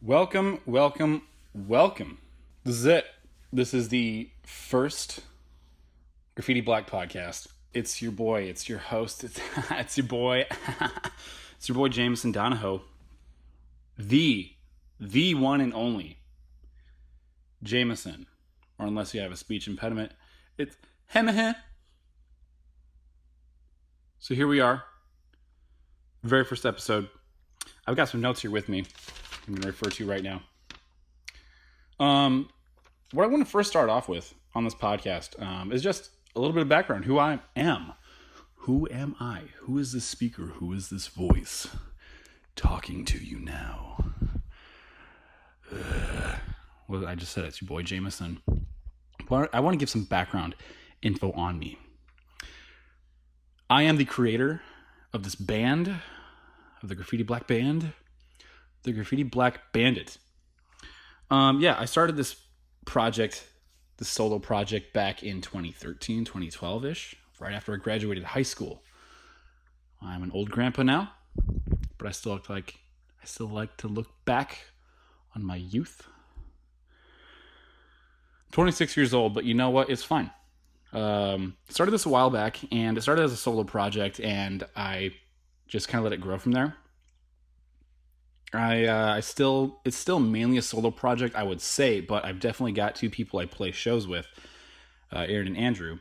Welcome, welcome, welcome. This is it. This is the first Graffiti Black podcast. It's your boy, it's your host, it's your boy, it's your boy Jameson Donahoe. The one and only Jameson. Or unless you have a speech impediment, it's hemahe. So here we are. Very first episode. I've got some notes here with me I'm going to refer to right now. What I want to first start off with on this podcast is just a little bit of background. Who I am. Who am I? Who is this speaker? Who is this voice talking to you now? Well, I just said it's your boy Jameson. But I want to give some background info on me. I am the creator of this band, of the Graffiti Black Band, the Graffiti Black Bandit. I started this project, this solo project, back in 2013, 2012-ish, right after I graduated high school. I'm an old grandpa now, but I still like to look back on my youth. 26 years old, but you know what? It's fine. Started this a while back, and it started as a solo project, and I just kind of let it grow from there. It's still mainly a solo project, I would say, but I've definitely got two people I play shows with, Aaron and Andrew,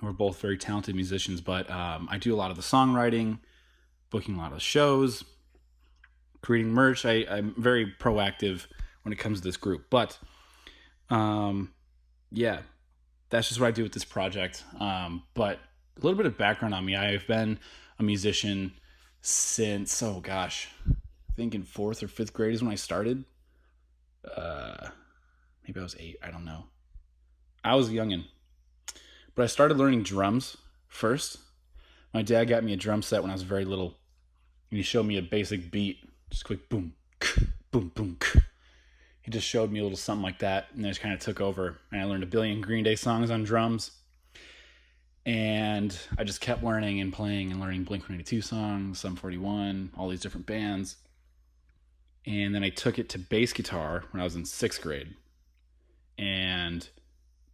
who are both very talented musicians, but I do a lot of the songwriting, booking a lot of the shows, creating merch. I'm very proactive when it comes to this group, but that's just what I do with this project. But a little bit of background on me. I've been a musician since, I think in 4th or 5th grade is when I started. Maybe I was 8. I don't know. I was a youngin'. But I started learning drums first. My dad got me a drum set when I was very little. And he showed me a basic beat. Just quick boom, boom, boom. He just showed me a little something like that. And I just kind of took over. And I learned a billion Green Day songs on drums. And I just kept learning and playing and learning Blink-182 songs, Sum 41, all these different bands. And then I took it to bass guitar when I was in 6th grade. And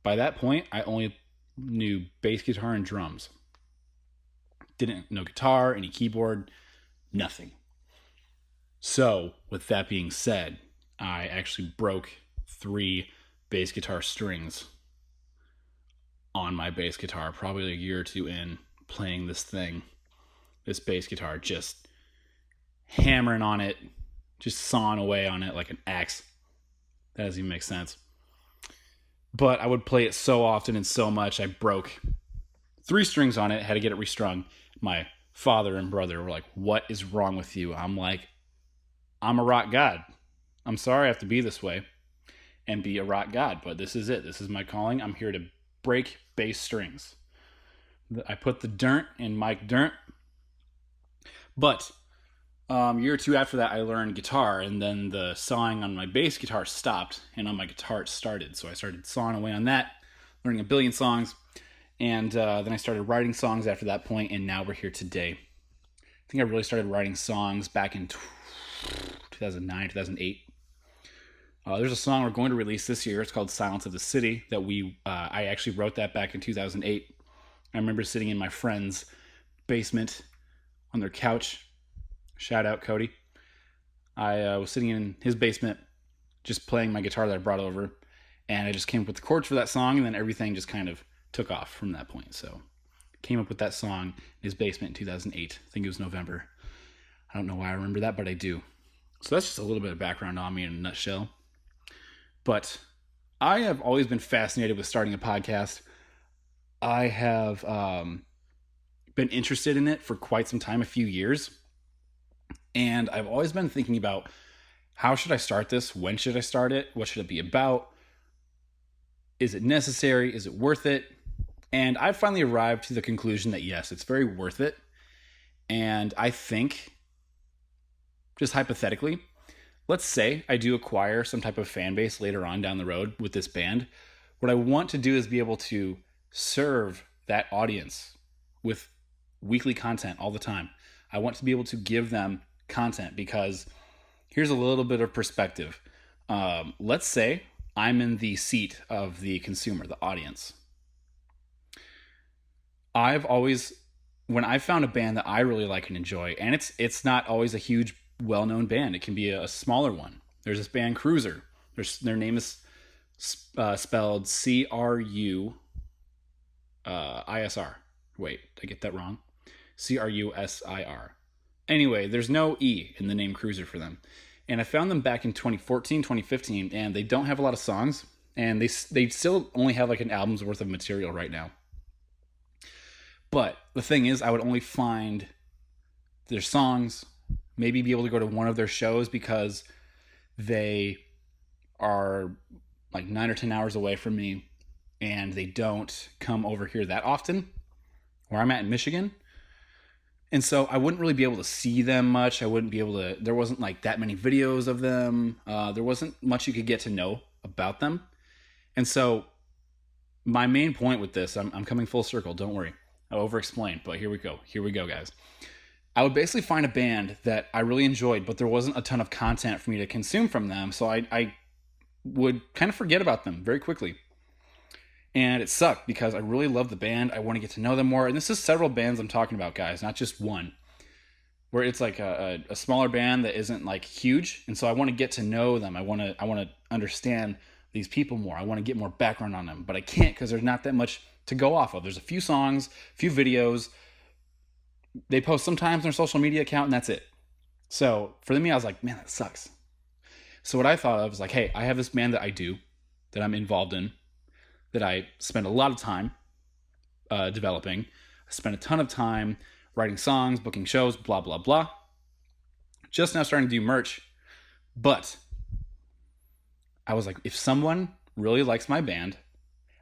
by that point, I only knew bass guitar and drums. Didn't know guitar, any keyboard, nothing. So, with that being said, I actually broke 3 bass guitar strings on my bass guitar, probably a year or 2 in playing this bass guitar, just hammering on it, just sawing away on it like an axe. That doesn't even make sense. But I would play it so often and so much, I broke 3 strings on it, had to get it restrung. My father and brother were like, "What is wrong with you?" I'm like, "I'm a rock god. I'm sorry I have to be this way and be a rock god, but this is it. This is my calling. I'm here to break bass strings." I put the dirt in Mike Dirt. But a year or 2 after that, I learned guitar, and then the sawing on my bass guitar stopped, and on my guitar it started. So I started sawing away on that, learning a billion songs, and then I started writing songs after that point, and now we're here today. I think I really started writing songs back in 2009, 2008. There's a song we're going to release this year. It's called Silence of the City, that I actually wrote that back in 2008. I remember sitting in my friend's basement on their couch. Shout out, Cody. I was sitting in his basement just playing my guitar that I brought over, and I just came up with the chords for that song, and then everything just kind of took off from that point. So came up with that song in his basement in 2008. I think it was November. I don't know why I remember that, but I do. So that's just a little bit of background on me in a nutshell. But I have always been fascinated with starting a podcast. I have been interested in it for quite some time, a few years. And I've always been thinking about, how should I start this? When should I start it? What should it be about? Is it necessary? Is it worth it? And I've finally arrived to the conclusion that yes, it's very worth it. And I think, just hypothetically, let's say I do acquire some type of fan base later on down the road with this band. What I want to do is be able to serve that audience with weekly content all the time. I want to be able to give them content because here's a little bit of perspective. Let's say I'm in the seat of the consumer, the audience. I've always, when I found a band that I really like and enjoy, and it's not always a huge, well-known band. It can be a smaller one. There's this band Cruiser. Their name is spelled Crusir. Wait, did I get that wrong? Crusir. Anyway, there's no E in the name Cruiser for them. And I found them back in 2014, 2015, and they don't have a lot of songs, and they still only have like an album's worth of material right now. But the thing is, I would only find their songs, maybe be able to go to one of their shows because they are like 9 or 10 hours away from me, and they don't come over here that often, where I'm at in Michigan. And so I wouldn't really be able to see them much. I wouldn't be able to, there wasn't like that many videos of them. There wasn't much you could get to know about them. And so my main point with this, I'm coming full circle, don't worry. I over-explained, but here we go. Here we go, guys. I would basically find a band that I really enjoyed, but there wasn't a ton of content for me to consume from them. So I would kind of forget about them very quickly. And it sucked because I really love the band. I want to get to know them more. And this is several bands I'm talking about, guys, not just one. Where it's like a smaller band that isn't like huge. And so I want to get to know them. I want to understand these people more. I want to get more background on them. But I can't because there's not that much to go off of. There's a few songs, a few videos. They post sometimes on their social media account, and that's it. So for me, I was like, man, that sucks. So what I thought of was like, hey, I have this band that I do, that I'm involved in, that I spend a lot of time developing. I spent a ton of time writing songs, booking shows, blah, blah, blah. Just now starting to do merch. But I was like, if someone really likes my band,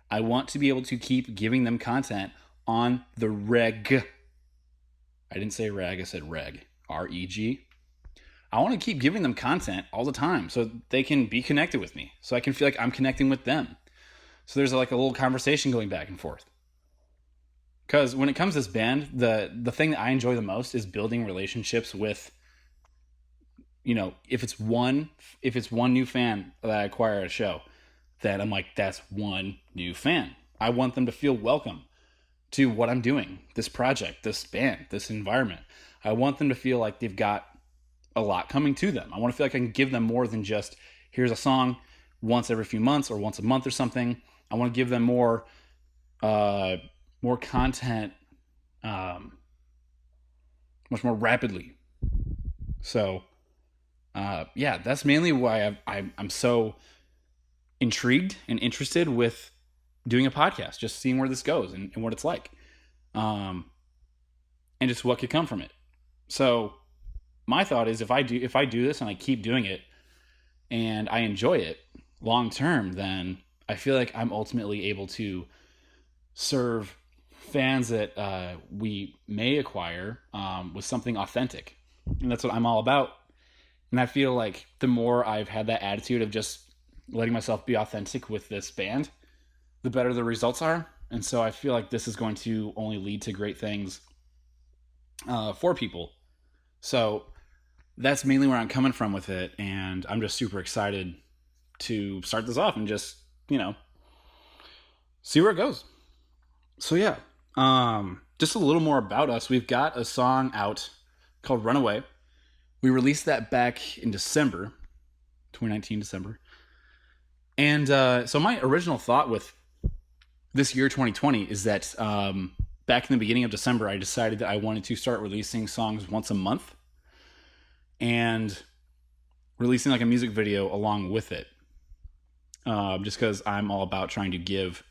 I want to be able to keep giving them content on the reg. I didn't say reg, I said reg. R-E-G. I want to keep giving them content all the time so they can be connected with me. So I can feel like I'm connecting with them. So there's like a little conversation going back and forth. Because when it comes to this band, the thing that I enjoy the most is building relationships with, if it's one new fan that I acquire at a show, that I'm like, that's one new fan. I want them to feel welcome to what I'm doing, this project, this band, this environment. I want them to feel like they've got a lot coming to them. I want to feel like I can give them more than just, here's a song once every few months or once a month or something. I want to give them more content, much more rapidly. So, that's mainly why I'm so intrigued and interested with doing a podcast, just seeing where this goes and what it's like, and just what could come from it. So, my thought is if I do this and I keep doing it, and I enjoy it long term, then I feel like I'm ultimately able to serve fans that we may acquire with something authentic. And that's what I'm all about. And I feel like the more I've had that attitude of just letting myself be authentic with this band, the better the results are. And so I feel like this is going to only lead to great things for people. So that's mainly where I'm coming from with it. And I'm just super excited to start this off and just, see where it goes. So yeah, just a little more about us. We've got a song out called Runaway. We released that back in December, 2019 December. And so my original thought with this year, 2020, is that back in the beginning of December, I decided that I wanted to start releasing songs once a month and releasing like a music video along with it. Just because I'm all about trying to give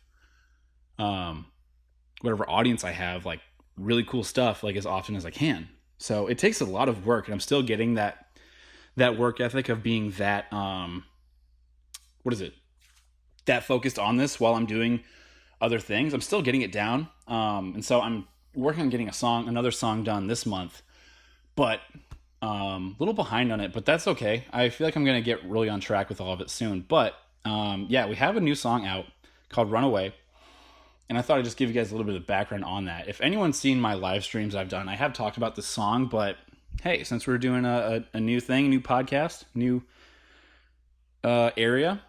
whatever audience I have like really cool stuff like as often as I can. So it takes a lot of work, and I'm still getting that work ethic of being that that focused on this while I'm doing other things. I'm still getting it down, and so I'm working on getting another song done this month, but a little behind on it, but that's okay. I feel like I'm gonna get really on track with all of it soon. But we have a new song out called Runaway. And I thought I'd just give you guys a little bit of background on that. If anyone's seen my live streams I've done, I have talked about this song, but hey, since we're doing a new thing, new podcast, new area,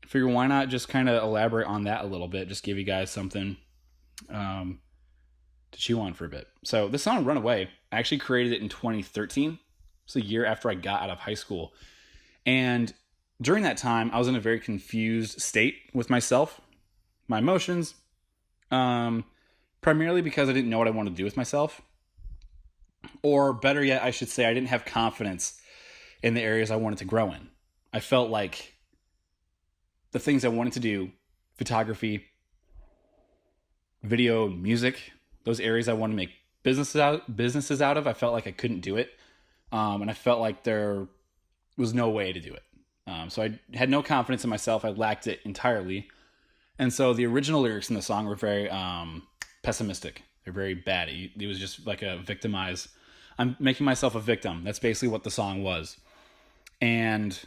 I figure why not just kind of elaborate on that a little bit, just give you guys something um, to chew on for a bit. So this song Runaway, I actually created it in 2013. It's a year after I got out of high school. And during that time, I was in a very confused state with myself, my emotions, primarily because I didn't know what I wanted to do with myself. Or better yet, I should say, I didn't have confidence in the areas I wanted to grow in. I felt like the things I wanted to do, photography, video, music, those areas I wanted to make businesses out of, I felt like I couldn't do it. And I felt like there was no way to do it. So I had no confidence in myself. I lacked it entirely. And so the original lyrics in the song were very pessimistic. They're very bad. It was just like a victimize. I'm making myself a victim. That's basically what the song was. And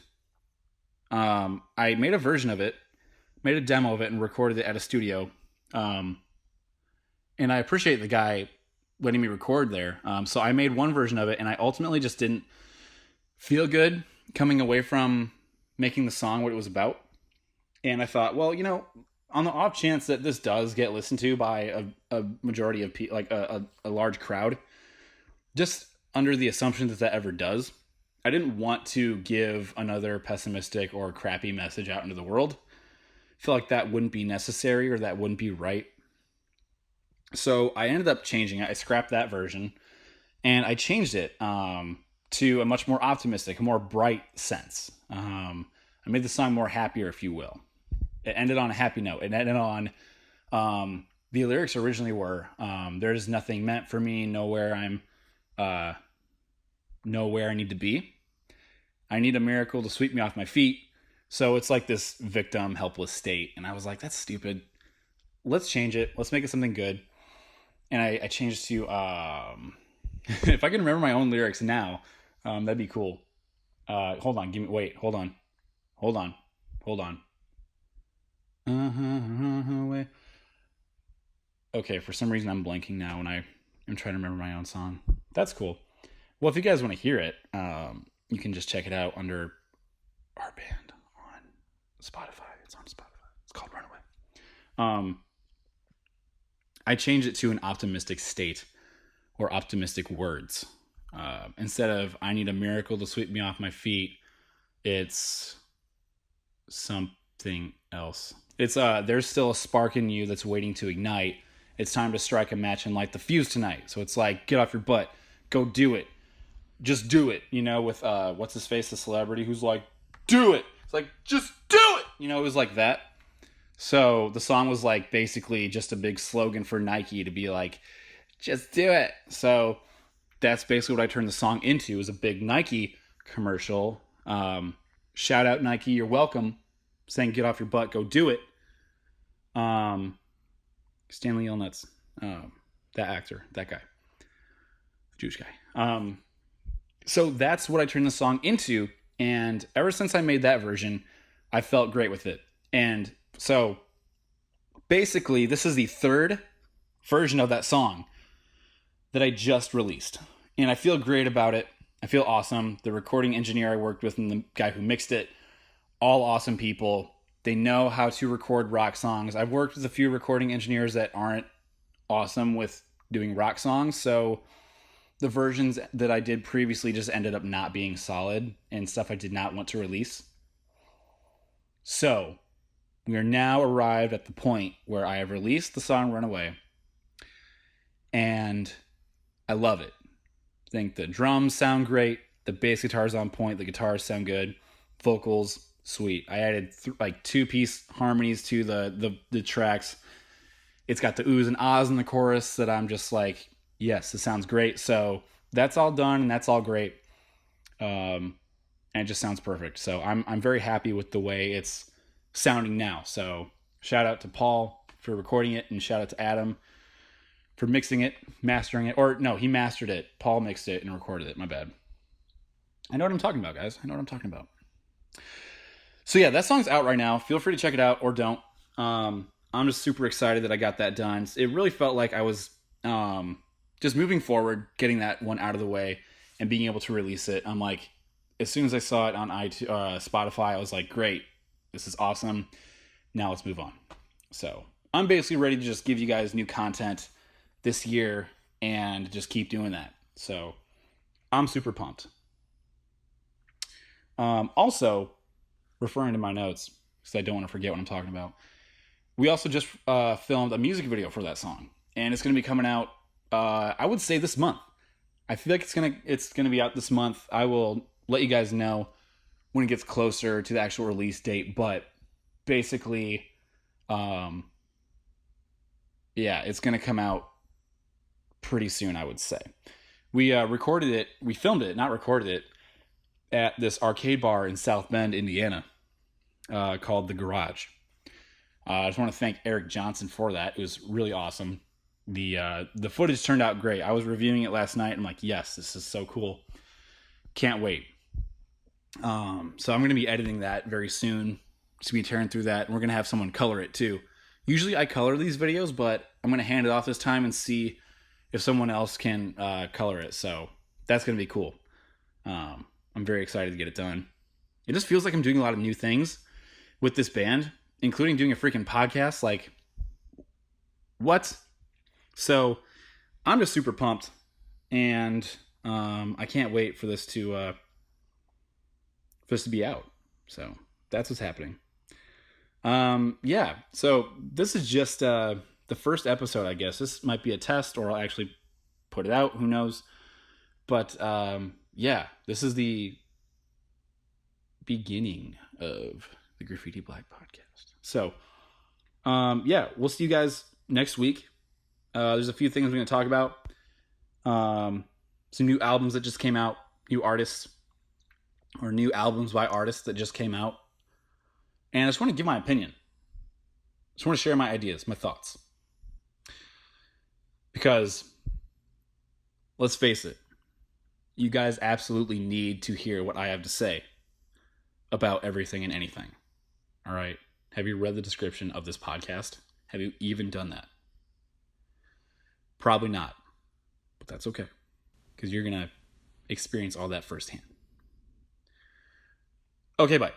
I made a version of it, made a demo of it, and recorded it at a studio. And I appreciate the guy letting me record there. So I made one version of it, and I ultimately just didn't feel good coming away from making the song what it was about. And I thought, well, on the off chance that this does get listened to by a majority of people, like a large crowd, just under the assumption that ever does, I didn't want to give another pessimistic or crappy message out into the world. I feel like that wouldn't be necessary or that wouldn't be right. So I ended up changing it. I scrapped that version and I changed it to a much more optimistic, more bright sense. I made the song more happier, if you will. It ended on a happy note. It ended on the lyrics originally were there's nothing meant for me, nowhere I need to be. I need a miracle to sweep me off my feet. So it's like this victim, helpless state. And I was like, that's stupid. Let's change it. Let's make it something good. And I changed to, if I can remember my own lyrics now, that'd be cool. Hold on. Hold on. Wait. Okay, for some reason I'm blanking now and I'm trying to remember my own song. That's cool. Well, if you guys want to hear it, you can just check it out under our band on Spotify. It's on Spotify. It's called Runaway. I changed it to an optimistic state or optimistic words. Instead of I need a miracle to sweep me off my feet, it's something else. It's there's still a spark in you that's waiting to ignite. It's time to strike a match and light the fuse tonight. So it's like, get off your butt, go do it, just do it. With what's his face, the celebrity who's like, do it. It's like, just do it. It was like that. So the song was like basically just a big slogan for Nike to be like, just do it. So that's basically what I turned the song into, is a big Nike commercial. Shout out Nike, you're welcome. Saying get off your butt, go do it. Stanley Yelnuts, that actor, that guy, Jewish guy. So that's what I turned the song into. And ever since I made that version, I felt great with it. And so basically, this is the third version of that song that I just released. And I feel great about it. I feel awesome. The recording engineer I worked with and the guy who mixed it, all awesome people. They know how to record rock songs. I've worked with a few recording engineers that aren't awesome with doing rock songs. So the versions that I did previously just ended up not being solid and stuff I did not want to release. So we are now arrived at the point where I have released the song Runaway. And I love it. I think the drums sound great. The bass guitar's on point. The guitars sound good. Vocals, sweet. I added like 2-piece harmonies to the tracks. It's got the oohs and ahs in the chorus that I'm just like, yes, this sounds great. So that's all done and that's all great. And it just sounds perfect. So I'm very happy with the way it's sounding now. So shout out to Paul for recording it, and shout out to Adam for mixing it, mastering it. Or no, he mastered it. Paul mixed it and recorded it. My bad. I know what I'm talking about, guys. I know what I'm talking about. So yeah, that song's out right now. Feel free to check it out or don't. I'm just super excited that I got that done. It really felt like I was just moving forward, getting that one out of the way, and being able to release it. I'm like, as soon as I saw it on Spotify, I was like, great, this is awesome. Now let's move on. So I'm basically ready to just give you guys new content this year and just keep doing that. So I'm super pumped. Also, referring to my notes, because I don't want to forget what I'm talking about, we also just filmed a music video for that song, and it's going to be coming out, I would say, this month. I feel like it's gonna be out this month. I will let you guys know when it gets closer to the actual release date, but basically, yeah, it's gonna come out pretty soon, I would say. We filmed it, not recorded it, at this arcade bar in South Bend, Indiana, called The Garage. I just want to thank Eric Johnson for that. It was really awesome. The footage turned out great. I was reviewing it last night. I'm like, yes, this is so cool. Can't wait. So I'm going to be editing that very soon. Just be tearing through that. And we're going to have someone color it too. Usually I color these videos, but I'm going to hand it off this time and see if someone else can color it. So that's going to be cool. I'm very excited to get it done. It just feels like I'm doing a lot of new things with this band, including doing a freaking podcast. Like, what? So I'm just super pumped, and I can't wait for this to be out. So that's what's happening. Yeah. So this is just the first episode, I guess. This might be a test, or I'll actually put it out. Who knows? But yeah, this is the beginning of the Graffiti Black podcast. So yeah, we'll see you guys next week. There's a few things we're going to talk about. Some new albums that just came out, new artists, or new albums by artists that just came out. And I just want to give my opinion. I just want to share my ideas, my thoughts. Because, let's face it, you guys absolutely need to hear what I have to say about everything and anything. All right? Have you read the description of this podcast? Have you even done that? Probably not, but that's okay, because you're going to experience all that firsthand. Okay, bye.